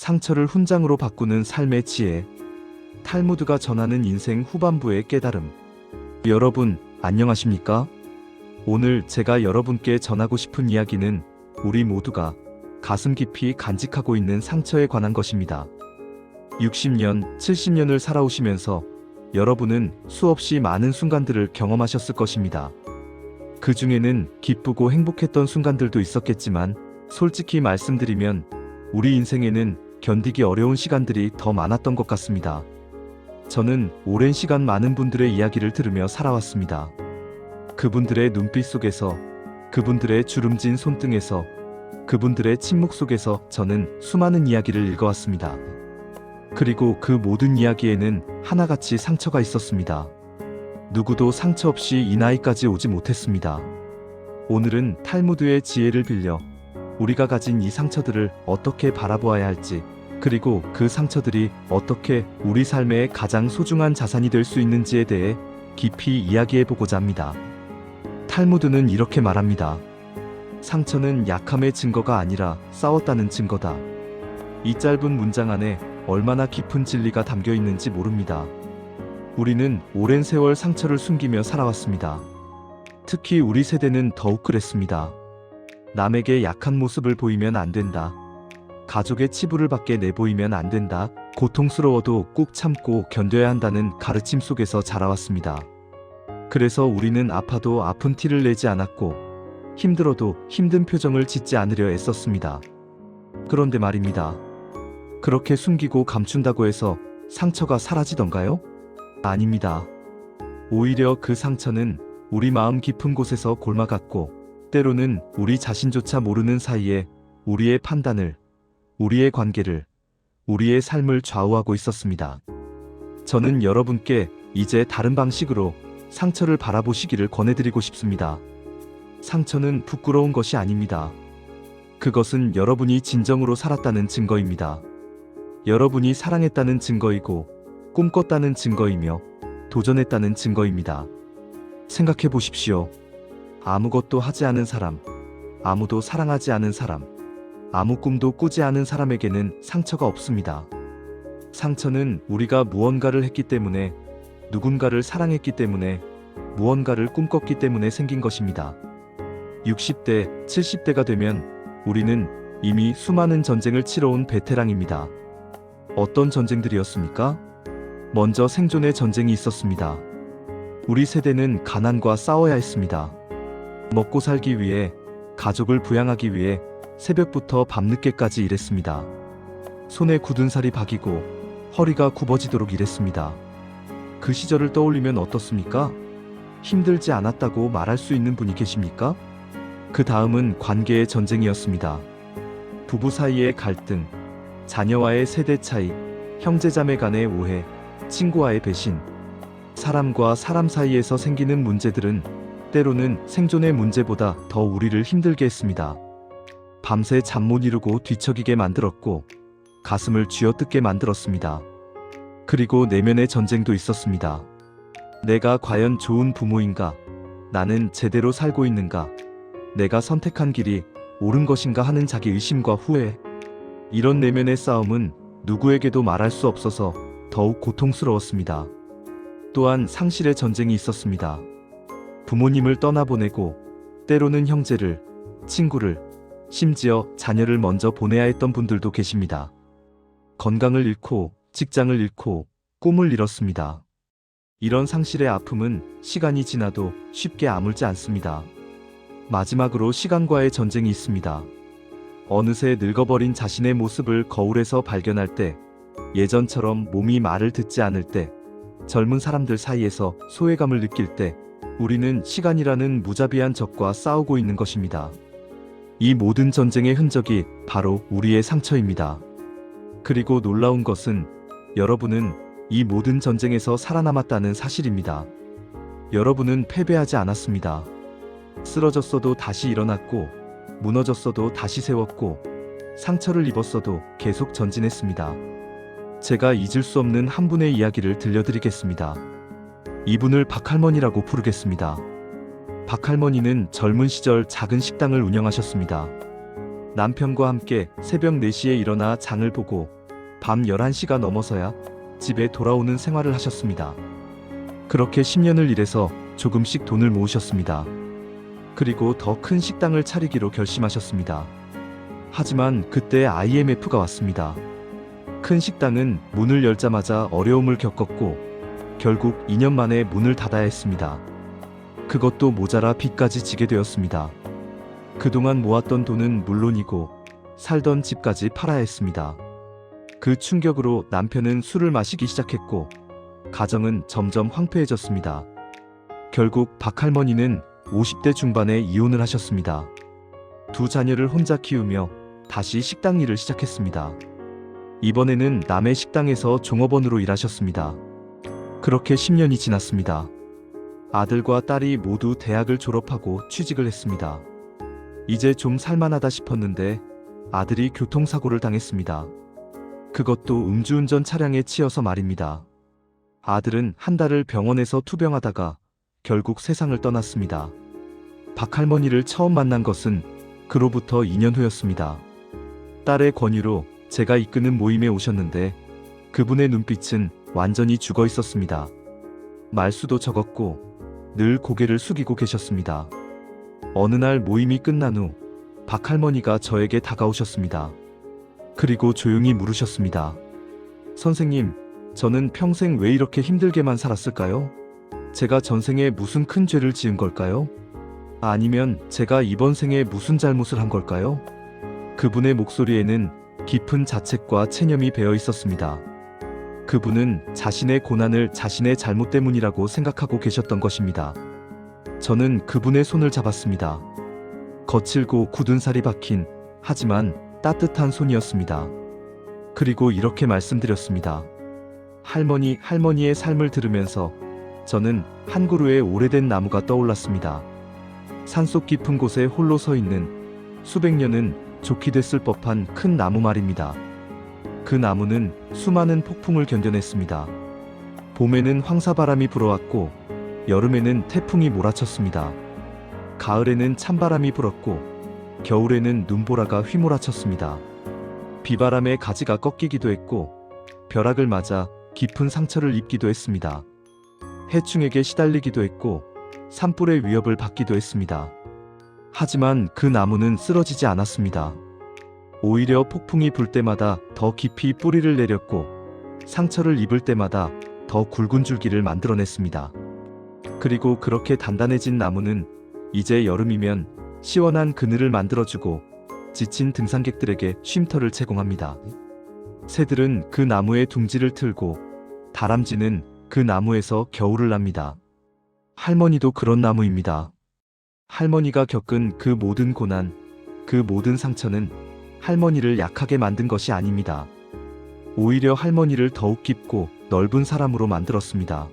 상처를 훈장으로 바꾸는 삶의 지혜. 탈무드가 전하는 인생 후반부의 깨달음. 여러분, 안녕하십니까? 오늘 제가 여러분께 전하고 싶은 이야기는 우리 모두가 가슴 깊이 간직하고 있는 상처에 관한 것입니다. 60년, 70년을 살아오시면서 여러분은 수없이 많은 순간들을 경험하셨을 것입니다. 그 중에는 기쁘고 행복했던 순간들도 있었겠지만, 솔직히 말씀드리면 우리 인생에는 견디기 어려운 시간들이 더 많았던 것 같습니다. 저는 오랜 시간 많은 분들의 이야기를 들으며 살아왔습니다. 그분들의 눈빛 속에서, 그분들의 주름진 손등에서, 그분들의 침묵 속에서 저는 수많은 이야기를 읽어왔습니다. 그리고 그 모든 이야기에는 하나같이 상처가 있었습니다. 누구도 상처 없이 이 나이까지 오지 못했습니다. 오늘은 탈무드의 지혜를 빌려 우리가 가진 이 상처들을 어떻게 바라보아야 할지, 그리고 그 상처들이 어떻게 우리 삶의 가장 소중한 자산이 될 수 있는지에 대해 깊이 이야기해보고자 합니다. 탈무드는 이렇게 말합니다. 상처는 약함의 증거가 아니라 싸웠다는 증거다. 이 짧은 문장 안에 얼마나 깊은 진리가 담겨 있는지 모릅니다. 우리는 오랜 세월 상처를 숨기며 살아왔습니다. 특히 우리 세대는 더욱 그랬습니다. 남에게 약한 모습을 보이면 안 된다. 가족의 치부를 밖에 내보이면 안 된다. 고통스러워도 꾹 참고 견뎌야 한다는 가르침 속에서 자라왔습니다. 그래서 우리는 아파도 아픈 티를 내지 않았고, 힘들어도 힘든 표정을 짓지 않으려 애썼습니다. 그런데 말입니다. 그렇게 숨기고 감춘다고 해서 상처가 사라지던가요? 아닙니다. 오히려 그 상처는 우리 마음 깊은 곳에서 골마갔고, 때로는 우리 자신조차 모르는 사이에 우리의 판단을, 우리의 관계를, 우리의 삶을 좌우하고 있었습니다. 저는 여러분께 이제 다른 방식으로 상처를 바라보시기를 권해드리고 싶습니다. 상처는 부끄러운 것이 아닙니다. 그것은 여러분이 진정으로 살았다는 증거입니다. 여러분이 사랑했다는 증거이고, 꿈꿨다는 증거이며, 도전했다는 증거입니다. 생각해 보십시오. 아무것도 하지 않은 사람, 아무도 사랑하지 않은 사람, 아무 꿈도 꾸지 않은 사람에게는 상처가 없습니다. 상처는 우리가 무언가를 했기 때문에, 누군가를 사랑했기 때문에, 무언가를 꿈꿨기 때문에 생긴 것입니다. 60대, 70대가 되면 우리는 이미 수많은 전쟁을 치러온 베테랑입니다. 어떤 전쟁들이었습니까? 먼저 생존의 전쟁이 있었습니다. 우리 세대는 가난과 싸워야 했습니다. 먹고 살기 위해, 가족을 부양하기 위해 새벽부터 밤늦게까지 일했습니다. 손에 굳은 살이 박이고 허리가 굽어지도록 일했습니다. 그 시절을 떠올리면 어떻습니까? 힘들지 않았다고 말할 수 있는 분이 계십니까? 그 다음은 관계의 전쟁이었습니다. 부부 사이의 갈등, 자녀와의 세대 차이, 형제자매 간의 오해, 친구와의 배신. 사람과 사람 사이에서 생기는 문제들은 때로는 생존의 문제보다 더 우리를 힘들게 했습니다. 밤새 잠 못 이루고 뒤척이게 만들었고, 가슴을 쥐어뜯게 만들었습니다. 그리고 내면의 전쟁도 있었습니다. 내가 과연 좋은 부모인가? 나는 제대로 살고 있는가? 내가 선택한 길이 옳은 것인가 하는 자기 의심과 후회. 이런 내면의 싸움은 누구에게도 말할 수 없어서 더욱 고통스러웠습니다. 또한 상실의 전쟁이 있었습니다. 부모님을 떠나보내고, 때로는 형제를, 친구를, 심지어 자녀를 먼저 보내야 했던 분들도 계십니다. 건강을 잃고, 직장을 잃고, 꿈을 잃었습니다. 이런 상실의 아픔은 시간이 지나도 쉽게 아물지 않습니다. 마지막으로 시간과의 전쟁이 있습니다. 어느새 늙어버린 자신의 모습을 거울에서 발견할 때, 예전처럼 몸이 말을 듣지 않을 때, 젊은 사람들 사이에서 소외감을 느낄 때, 우리는 시간이라는 무자비한 적과 싸우고 있는 것입니다. 이 모든 전쟁의 흔적이 바로 우리의 상처입니다. 그리고 놀라운 것은 여러분은 이 모든 전쟁에서 살아남았다는 사실입니다. 여러분은 패배하지 않았습니다. 쓰러졌어도 다시 일어났고, 무너졌어도 다시 세웠고, 상처를 입었어도 계속 전진했습니다. 제가 잊을 수 없는 한 분의 이야기를 들려드리겠습니다. 이분을 박할머니라고 부르겠습니다. 박할머니는 젊은 시절 작은 식당을 운영하셨습니다. 남편과 함께 새벽 4시에 일어나 장을 보고 밤 11시가 넘어서야 집에 돌아오는 생활을 하셨습니다. 그렇게 10년을 일해서 조금씩 돈을 모으셨습니다. 그리고 더 큰 식당을 차리기로 결심하셨습니다. 하지만 그때 IMF가 왔습니다. 큰 식당은 문을 열자마자 어려움을 겪었고 결국 2년 만에 문을 닫아야 했습니다. 그것도 모자라 빚까지 지게 되었습니다. 그동안 모았던 돈은 물론이고 살던 집까지 팔아야 했습니다. 그 충격으로 남편은 술을 마시기 시작했고 가정은 점점 황폐해졌습니다. 결국 박할머니는 50대 중반에 이혼을 하셨습니다. 두 자녀를 혼자 키우며 다시 식당 일을 시작했습니다. 이번에는 남의 식당에서 종업원으로 일하셨습니다. 그렇게 10년이 지났습니다. 아들과 딸이 모두 대학을 졸업하고 취직을 했습니다. 이제 좀 살만하다 싶었는데 아들이 교통사고를 당했습니다. 그것도 음주운전 차량에 치여서 말입니다. 아들은 한 달을 병원에서 투병하다가 결국 세상을 떠났습니다. 박할머니를 처음 만난 것은 그로부터 2년 후였습니다. 딸의 권유로 제가 이끄는 모임에 오셨는데 그분의 눈빛은 완전히 죽어 있었습니다. 말수도 적었고 늘 고개를 숙이고 계셨습니다. 어느 날 모임이 끝난 후 박할머니가 저에게 다가오셨습니다. 그리고 조용히 물으셨습니다. 선생님, 저는 평생 왜 이렇게 힘들게만 살았을까요? 제가 전생에 무슨 큰 죄를 지은 걸까요? 아니면 제가 이번 생에 무슨 잘못을 한 걸까요? 그분의 목소리에는 깊은 자책과 체념이 배어 있었습니다. 그분은 자신의 고난을 자신의 잘못 때문이라고 생각하고 계셨던 것입니다. 저는 그분의 손을 잡았습니다. 거칠고 굳은 살이 박힌 하지만 따뜻한 손이었습니다. 그리고 이렇게 말씀드렸습니다. 할머니의 삶을 들으면서 저는 한 그루의 오래된 나무가 떠올랐습니다. 산속 깊은 곳에 홀로 서 있는 수백 년은 좋게 됐을 법한 큰 나무 말입니다. 그 나무는 수많은 폭풍을 견뎌냈습니다. 봄에는 황사바람이 불어왔고 여름에는 태풍이 몰아쳤습니다. 가을에는 찬바람이 불었고 겨울에는 눈보라가 휘몰아쳤습니다. 비바람에 가지가 꺾이기도 했고 벼락을 맞아 깊은 상처를 입기도 했습니다. 해충에게 시달리기도 했고 산불의 위협을 받기도 했습니다. 하지만 그 나무는 쓰러지지 않았습니다. 오히려 폭풍이 불 때마다 더 깊이 뿌리를 내렸고 상처를 입을 때마다 더 굵은 줄기를 만들어냈습니다. 그리고 그렇게 단단해진 나무는 이제 여름이면 시원한 그늘을 만들어주고 지친 등산객들에게 쉼터를 제공합니다. 새들은 그 나무에 둥지를 틀고 다람쥐는 그 나무에서 겨울을 납니다. 할머니도 그런 나무입니다. 할머니가 겪은 그 모든 고난, 그 모든 상처는 할머니를 약하게 만든 것이 아닙니다. 오히려 할머니를 더욱 깊고 넓은 사람으로 만들었습니다.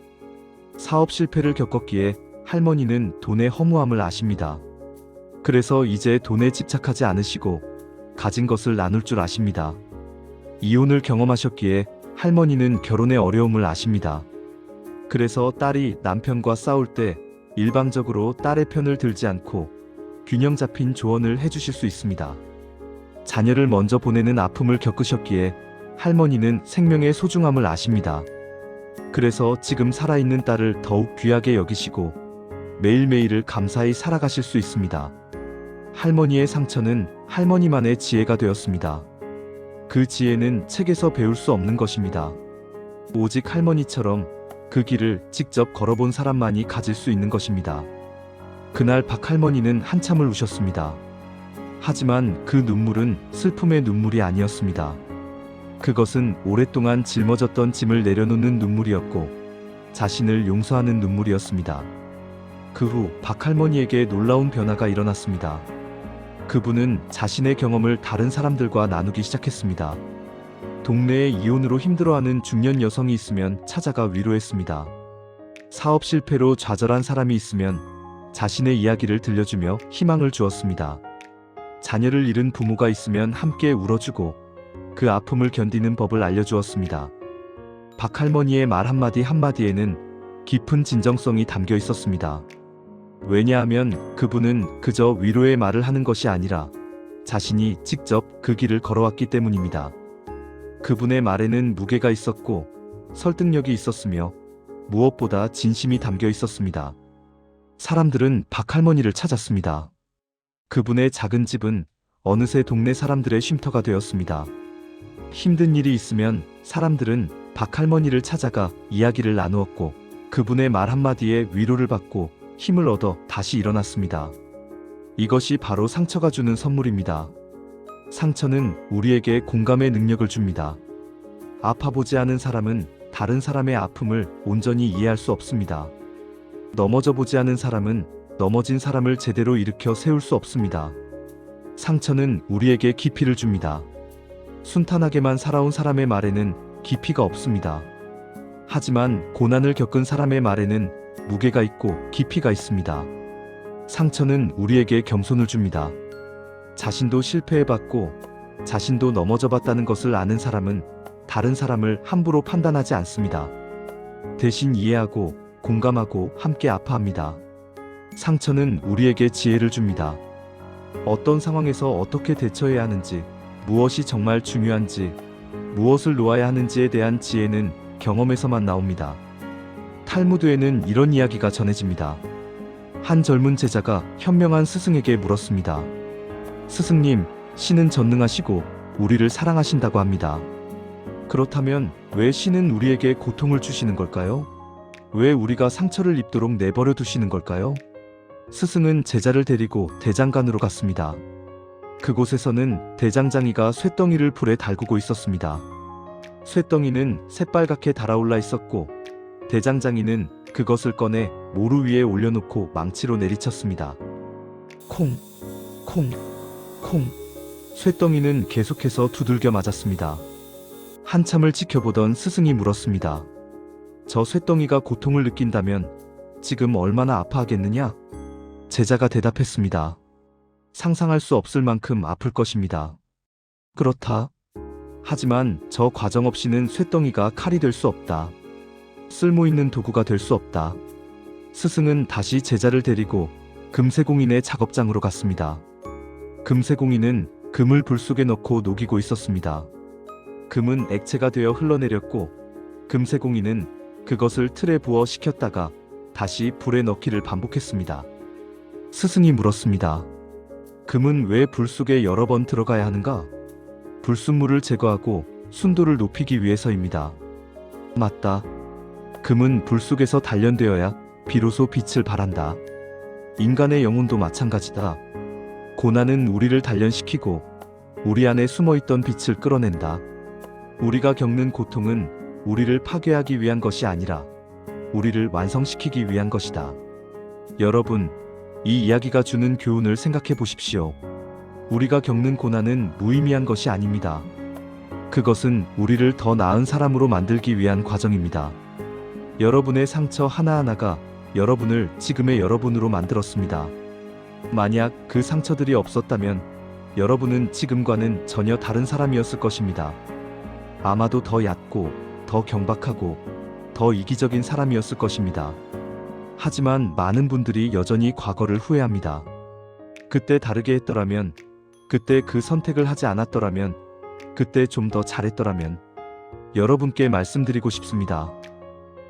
사업 실패를 겪었기에 할머니는 돈의 허무함을 아십니다. 그래서 이제 돈에 집착하지 않으시고 가진 것을 나눌 줄 아십니다. 이혼을 경험하셨기에 할머니는 결혼의 어려움을 아십니다. 그래서 딸이 남편과 싸울 때 일방적으로 딸의 편을 들지 않고 균형 잡힌 조언을 해주실 수 있습니다. 자녀를 먼저 보내는 아픔을 겪으셨기에 할머니는 생명의 소중함을 아십니다. 그래서 지금 살아있는 딸을 더욱 귀하게 여기시고 매일매일을 감사히 살아가실 수 있습니다. 할머니의 상처는 할머니만의 지혜가 되었습니다. 그 지혜는 책에서 배울 수 없는 것입니다. 오직 할머니처럼 그 길을 직접 걸어본 사람만이 가질 수 있는 것입니다. 그날 박할머니는 한참을 우셨습니다. 하지만 그 눈물은 슬픔의 눈물이 아니었습니다. 그것은 오랫동안 짊어졌던 짐을 내려놓는 눈물이었고 자신을 용서하는 눈물이었습니다. 그 후 박할머니에게 놀라운 변화가 일어났습니다. 그분은 자신의 경험을 다른 사람들과 나누기 시작했습니다. 동네에 이혼으로 힘들어하는 중년 여성이 있으면 찾아가 위로했습니다. 사업 실패로 좌절한 사람이 있으면 자신의 이야기를 들려주며 희망을 주었습니다. 자녀를 잃은 부모가 있으면 함께 울어주고 그 아픔을 견디는 법을 알려주었습니다. 박할머니의 말 한마디 한마디에는 깊은 진정성이 담겨 있었습니다. 왜냐하면 그분은 그저 위로의 말을 하는 것이 아니라 자신이 직접 그 길을 걸어왔기 때문입니다. 그분의 말에는 무게가 있었고 설득력이 있었으며 무엇보다 진심이 담겨 있었습니다. 사람들은 박할머니를 찾았습니다. 그분의 작은 집은 어느새 동네 사람들의 쉼터가 되었습니다. 힘든 일이 있으면 사람들은 박할머니를 찾아가 이야기를 나누었고 그분의 말 한마디에 위로를 받고 힘을 얻어 다시 일어났습니다. 이것이 바로 상처가 주는 선물입니다. 상처는 우리에게 공감의 능력을 줍니다. 아파보지 않은 사람은 다른 사람의 아픔을 온전히 이해할 수 없습니다. 넘어져 보지 않은 사람은 넘어진 사람을 제대로 일으켜 세울 수 없습니다. 상처는 우리에게 깊이를 줍니다. 순탄하게만 살아온 사람의 말에는 깊이가 없습니다. 하지만 고난을 겪은 사람의 말에는 무게가 있고 깊이가 있습니다. 상처는 우리에게 겸손을 줍니다. 자신도 실패해봤고 자신도 넘어져 봤다는 것을 아는 사람은 다른 사람을 함부로 판단하지 않습니다. 대신 이해하고 공감하고 함께 아파합니다. 상처는 우리에게 지혜를 줍니다. 어떤 상황에서 어떻게 대처해야 하는지, 무엇이 정말 중요한지, 무엇을 놓아야 하는지에 대한 지혜는 경험에서만 나옵니다. 탈무드에는 이런 이야기가 전해집니다. 한 젊은 제자가 현명한 스승에게 물었습니다. 스승님, 신은 전능하시고 우리를 사랑하신다고 합니다. 그렇다면 왜 신은 우리에게 고통을 주시는 걸까요? 왜 우리가 상처를 입도록 내버려 두시는 걸까요? 스승은 제자를 데리고 대장간으로 갔습니다. 그곳에서는 대장장이가 쇳덩이를 불에 달구고 있었습니다. 쇳덩이는 새빨갛게 달아올라 있었고 대장장이는 그것을 꺼내 모루 위에 올려놓고 망치로 내리쳤습니다. 콩, 콩, 콩. 쇳덩이는 계속해서 두들겨 맞았습니다. 한참을 지켜보던 스승이 물었습니다. 저 쇳덩이가 고통을 느낀다면 지금 얼마나 아파하겠느냐? 제자가 대답했습니다. 상상할 수 없을 만큼 아플 것입니다. 그렇다. 하지만 저 과정 없이는 쇳덩이가 칼이 될 수 없다. 쓸모 있는 도구가 될 수 없다. 스승은 다시 제자를 데리고 금세공인의 작업장으로 갔습니다. 금세공인은 금을 불 속에 넣고 녹이고 있었습니다. 금은 액체가 되어 흘러내렸고 금세공인은 그것을 틀에 부어 식혔다가 다시 불에 넣기를 반복했습니다. 스승이 물었습니다. 금은 왜 불 속에 여러 번 들어가야 하는가? 불순물을 제거하고 순도를 높이기 위해서입니다. 맞다. 금은 불 속에서 단련되어야 비로소 빛을 발한다. 인간의 영혼도 마찬가지다. 고난은 우리를 단련시키고 우리 안에 숨어있던 빛을 끌어낸다. 우리가 겪는 고통은 우리를 파괴하기 위한 것이 아니라 우리를 완성시키기 위한 것이다. 여러분, 이 이야기가 주는 교훈을 생각해 보십시오. 우리가 겪는 고난은 무의미한 것이 아닙니다. 그것은 우리를 더 나은 사람으로 만들기 위한 과정입니다. 여러분의 상처 하나하나가 여러분을 지금의 여러분으로 만들었습니다. 만약 그 상처들이 없었다면 여러분은 지금과는 전혀 다른 사람이었을 것입니다. 아마도 더 얕고 더 경박하고 더 이기적인 사람이었을 것입니다. 하지만 많은 분들이 여전히 과거를 후회합니다. 그때 다르게 했더라면, 그때 그 선택을 하지 않았더라면, 그때 좀 더 잘했더라면. 여러분께 말씀드리고 싶습니다.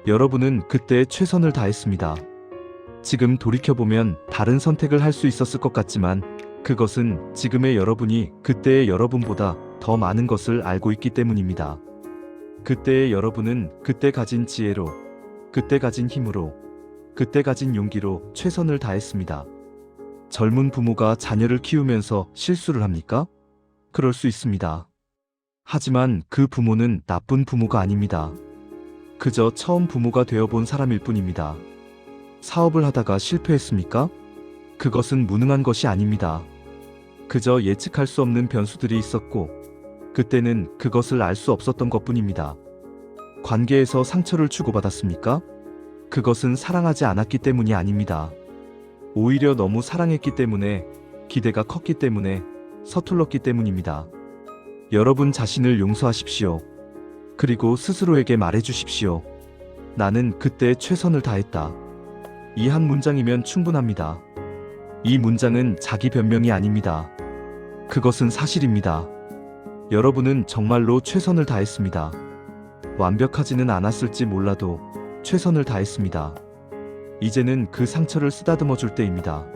여러분은 그때 최선을 다했습니다. 지금 돌이켜보면 다른 선택을 할 수 있었을 것 같지만 그것은 지금의 여러분이 그때의 여러분보다 더 많은 것을 알고 있기 때문입니다. 그때의 여러분은 그때 가진 지혜로, 그때 가진 힘으로, 그때 가진 용기로 최선을 다했습니다. 젊은 부모가 자녀를 키우면서 실수를 합니까? 그럴 수 있습니다. 하지만 그 부모는 나쁜 부모가 아닙니다. 그저 처음 부모가 되어본 사람일 뿐입니다. 사업을 하다가 실패했습니까? 그것은 무능한 것이 아닙니다. 그저 예측할 수 없는 변수들이 있었고 그때는 그것을 알 수 없었던 것뿐입니다. 관계에서 상처를 주고받았습니까? 그것은 사랑하지 않았기 때문이 아닙니다. 오히려 너무 사랑했기 때문에, 기대가 컸기 때문에, 서툴렀기 때문입니다. 여러분 자신을 용서하십시오. 그리고 스스로에게 말해주십시오. 나는 그때 최선을 다했다. 이 한 문장이면 충분합니다. 이 문장은 자기 변명이 아닙니다. 그것은 사실입니다. 여러분은 정말로 최선을 다했습니다. 완벽하지는 않았을지 몰라도 최선을 다했습니다. 이제는 그 상처를 쓰다듬어 줄 때입니다.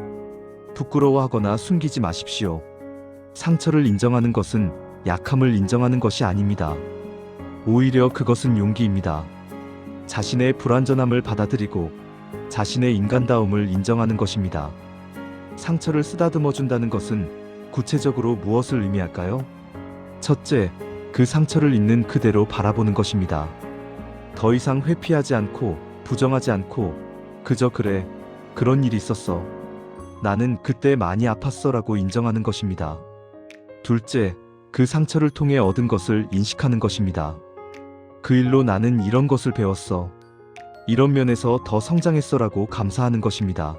부끄러워하거나 숨기지 마십시오. 상처를 인정하는 것은 약함을 인정하는 것이 아닙니다. 오히려 그것은 용기입니다. 자신의 불완전함을 받아들이고 자신의 인간다움을 인정하는 것입니다. 상처를 쓰다듬어 준다는 것은 구체적으로 무엇을 의미할까요? 첫째, 그 상처를 있는 그대로 바라보는 것입니다. 더 이상 회피하지 않고 부정하지 않고 그저 그래, 그런 일이 있었어. 나는 그때 많이 아팠어라고 인정하는 것입니다. 둘째, 그 상처를 통해 얻은 것을 인식하는 것입니다. 그 일로 나는 이런 것을 배웠어. 이런 면에서 더 성장했어라고 감사하는 것입니다.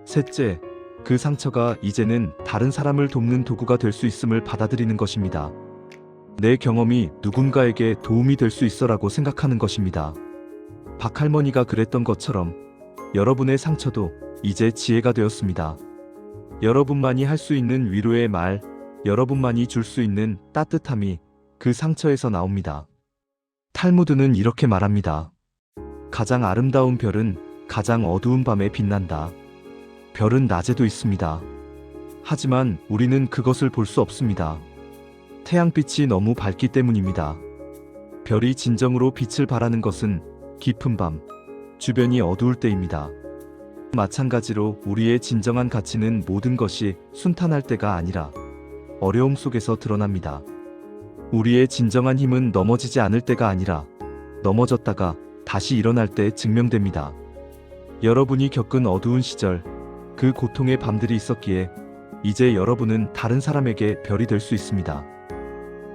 셋째, 그 상처가 이제는 다른 사람을 돕는 도구가 될 수 있음을 받아들이는 것입니다. 내 경험이 누군가에게 도움이 될 수 있어라고 생각하는 것입니다. 박할머니가 그랬던 것처럼 여러분의 상처도 이제 지혜가 되었습니다. 여러분만이 할 수 있는 위로의 말, 여러분만이 줄 수 있는 따뜻함이 그 상처에서 나옵니다. 탈무드는 이렇게 말합니다. 가장 아름다운 별은 가장 어두운 밤에 빛난다. 별은 낮에도 있습니다. 하지만 우리는 그것을 볼 수 없습니다. 태양빛이 너무 밝기 때문입니다. 별이 진정으로 빛을 발하는 것은 깊은 밤, 주변이 어두울 때입니다. 마찬가지로 우리의 진정한 가치는 모든 것이 순탄할 때가 아니라 어려움 속에서 드러납니다. 우리의 진정한 힘은 넘어지지 않을 때가 아니라 넘어졌다가 다시 일어날 때 증명됩니다. 여러분이 겪은 어두운 시절, 그 고통의 밤들이 있었기에 이제 여러분은 다른 사람에게 별이 될 수 있습니다.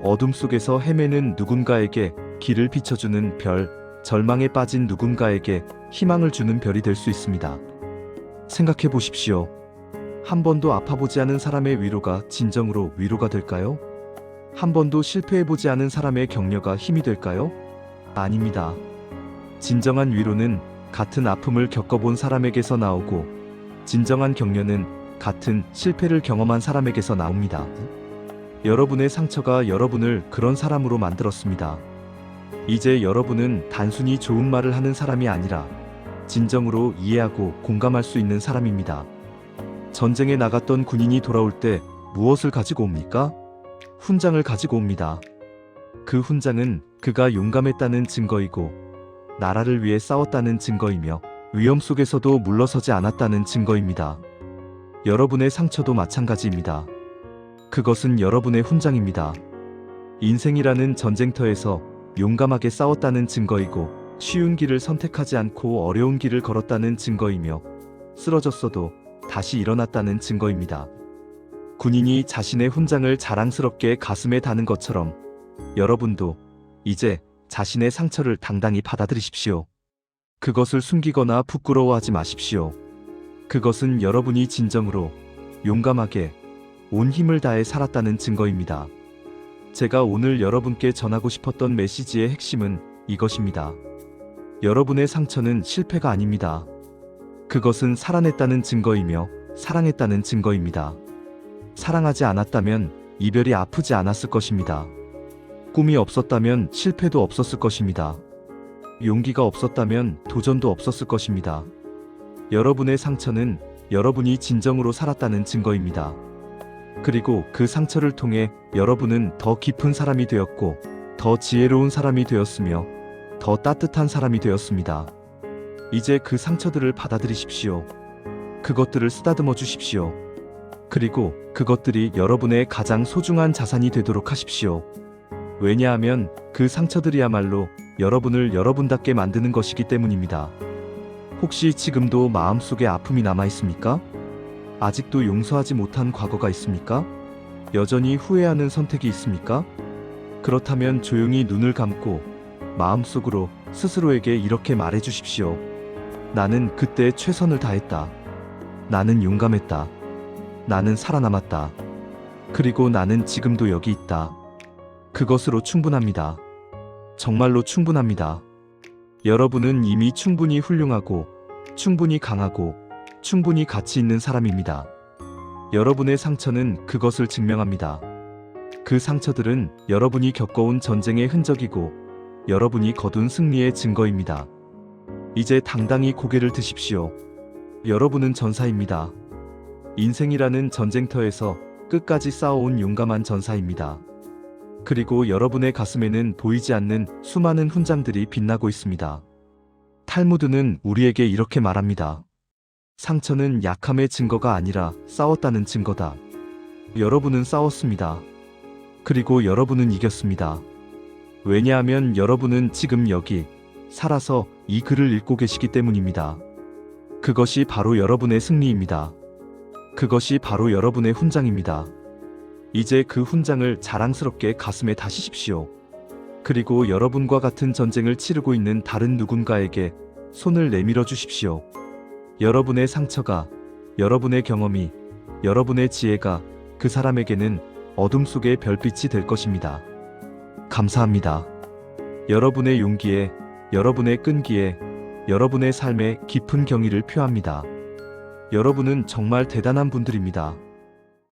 어둠 속에서 헤매는 누군가에게 길을 비춰주는 별, 절망에 빠진 누군가에게 희망을 주는 별이 될 수 있습니다. 생각해 보십시오. 한 번도 아파보지 않은 사람의 위로가 진정으로 위로가 될까요? 한 번도 실패해보지 않은 사람의 격려가 힘이 될까요? 아닙니다. 진정한 위로는 같은 아픔을 겪어본 사람에게서 나오고, 진정한 격려는 같은 실패를 경험한 사람에게서 나옵니다. 여러분의 상처가 여러분을 그런 사람으로 만들었습니다. 이제 여러분은 단순히 좋은 말을 하는 사람이 아니라 진정으로 이해하고 공감할 수 있는 사람입니다. 전쟁에 나갔던 군인이 돌아올 때 무엇을 가지고 옵니까? 훈장을 가지고 옵니다. 그 훈장은 그가 용감했다는 증거이고 나라를 위해 싸웠다는 증거이며 위험 속에서도 물러서지 않았다는 증거입니다. 여러분의 상처도 마찬가지입니다. 그것은 여러분의 훈장입니다. 인생이라는 전쟁터에서 용감하게 싸웠다는 증거이고 쉬운 길을 선택하지 않고 어려운 길을 걸었다는 증거이며 쓰러졌어도 다시 일어났다는 증거입니다. 군인이 자신의 훈장을 자랑스럽게 가슴에 다는 것처럼 여러분도 이제 자신의 상처를 당당히 받아들이십시오. 그것을 숨기거나 부끄러워하지 마십시오. 그것은 여러분이 진정으로 용감하게 온 힘을 다해 살았다는 증거입니다. 제가 오늘 여러분께 전하고 싶었던 메시지의 핵심은 이것입니다. 여러분의 상처는 실패가 아닙니다. 그것은 살아냈다는 증거이며 사랑했다는 증거입니다. 사랑하지 않았다면 이별이 아프지 않았을 것입니다. 꿈이 없었다면 실패도 없었을 것입니다. 용기가 없었다면 도전도 없었을 것입니다. 여러분의 상처는 여러분이 진정으로 살았다는 증거입니다. 그리고 그 상처를 통해 여러분은 더 깊은 사람이 되었고 더 지혜로운 사람이 되었으며 더 따뜻한 사람이 되었습니다. 이제 그 상처들을 받아들이십시오. 그것들을 쓰다듬어 주십시오. 그리고 그것들이 여러분의 가장 소중한 자산이 되도록 하십시오. 왜냐하면 그 상처들이야말로 여러분을 여러분답게 만드는 것이기 때문입니다. 혹시 지금도 마음속에 아픔이 남아 있습니까? 아직도 용서하지 못한 과거가 있습니까? 여전히 후회하는 선택이 있습니까? 그렇다면 조용히 눈을 감고 마음속으로 스스로에게 이렇게 말해 주십시오. 나는 그때 최선을 다했다. 나는 용감했다. 나는 살아남았다. 그리고 나는 지금도 여기 있다. 그것으로 충분합니다. 정말로 충분합니다. 여러분은 이미 충분히 훌륭하고 충분히 강하고 충분히 가치 있는 사람입니다. 여러분의 상처는 그것을 증명합니다. 그 상처들은 여러분이 겪어온 전쟁의 흔적이고 여러분이 거둔 승리의 증거입니다. 이제 당당히 고개를 드십시오. 여러분은 전사입니다. 인생이라는 전쟁터에서 끝까지 싸워온 용감한 전사입니다. 그리고 여러분의 가슴에는 보이지 않는 수많은 훈장들이 빛나고 있습니다. 탈무드는 우리에게 이렇게 말합니다. 상처는 약함의 증거가 아니라 싸웠다는 증거다. 여러분은 싸웠습니다. 그리고 여러분은 이겼습니다. 왜냐하면 여러분은 지금 여기 살아서 이 글을 읽고 계시기 때문입니다. 그것이 바로 여러분의 승리입니다. 그것이 바로 여러분의 훈장입니다. 이제 그 훈장을 자랑스럽게 가슴에 다시십시오. 그리고 여러분과 같은 전쟁을 치르고 있는 다른 누군가에게 손을 내밀어 주십시오. 여러분의 상처가, 여러분의 경험이, 여러분의 지혜가 그 사람에게는 어둠 속의 별빛이 될 것입니다. 감사합니다. 여러분의 용기에, 여러분의 끈기에, 여러분의 삶에 깊은 경의를 표합니다. 여러분은 정말 대단한 분들입니다.